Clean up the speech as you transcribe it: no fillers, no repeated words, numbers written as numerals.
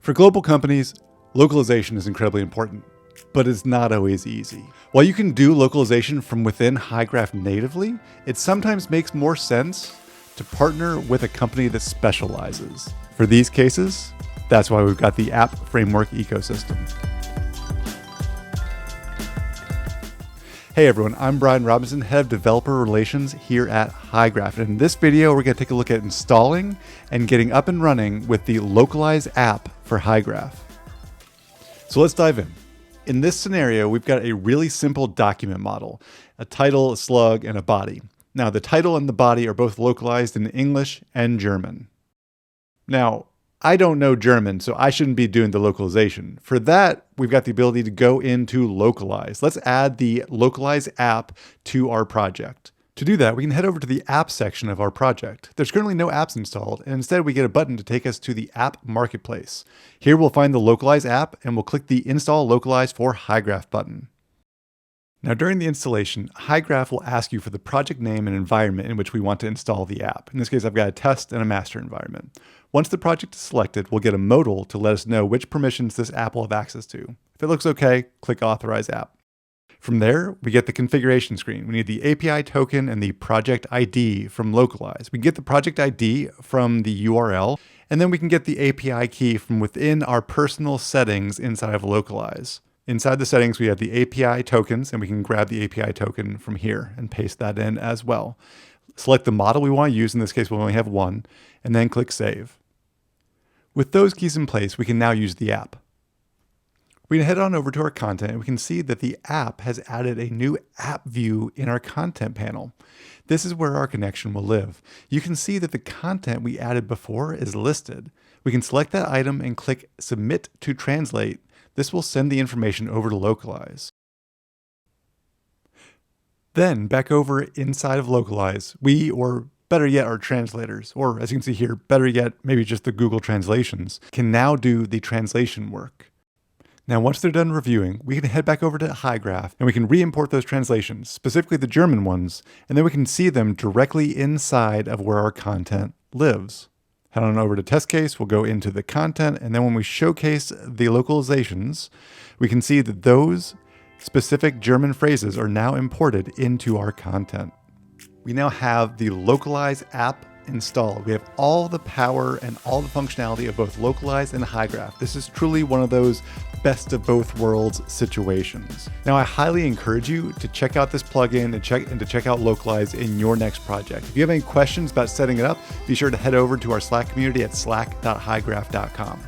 For global companies, localization is incredibly important, but it's not always easy. While you can do localization from within Hygraph natively, it sometimes makes more sense to partner with a company that specializes. For these cases, that's why we've got the app framework ecosystem. Hey everyone, I'm Brian Robinson, Head of Developer Relations here at Hygraph. And in this video, we're going to take a look at installing and getting up and running with the Lokalize app for Hygraph. So let's dive in. In this scenario, we've got a really simple document model, a title, a slug, and a body. Now, the title and the body are both localized in English and German. Now, I don't know German, so I shouldn't be doing the localization. For that, we've got the ability to go into Lokalize. Let's add the Lokalize app to our project. To do that, we can head over to the app section of our project. There's currently no apps installed, and instead we get a button to take us to the app marketplace. Here we'll find the Lokalize app, and we'll click the Install Lokalize for Hygraph button. Now during the installation, Hygraph will ask you for the project name and environment in which we want to install the app. In this case, I've got a test and a master environment. Once the project is selected, we'll get a modal to let us know which permissions this app will have access to. If it looks okay, click Authorize App. From there, we get the configuration screen. We need the API token and the project ID from Lokalize. We can get the project ID from the URL, and then we can get the API key from within our personal settings inside of Lokalize. Inside the settings, we have the API tokens, and we can grab the API token from here and paste that in as well. Select the model we want to use. In this case, we'll only have one, and then click Save. With those keys in place, we can now use the app. We can head on over to our content, and we can see that the app has added a new app view in our content panel. This is where our connection will live. You can see that the content we added before is listed. We can select that item and click Submit to Translate. This will send the information over to Lokalize. Then back over inside of Lokalize, we, or better yet, our translators, or as you can see here, better yet, maybe just the Google translations, can now do the translation work. Now, once they're done reviewing, we can head back over to Hygraph and we can re-import those translations, specifically the German ones, and then we can see them directly inside of where our content lives. Head on over to test case, we'll go into the content, and then when we showcase the localizations, we can see that those specific German phrases are now imported into our content. We now have the Lokalize app installed. We have all the power and all the functionality of both Lokalize and Hygraph. This is truly one of those best of both worlds situations. Now, I highly encourage you to check out this plugin and to check out Lokalize in your next project. If you have any questions about setting it up, be sure to head over to our Slack community at slack.hygraph.com.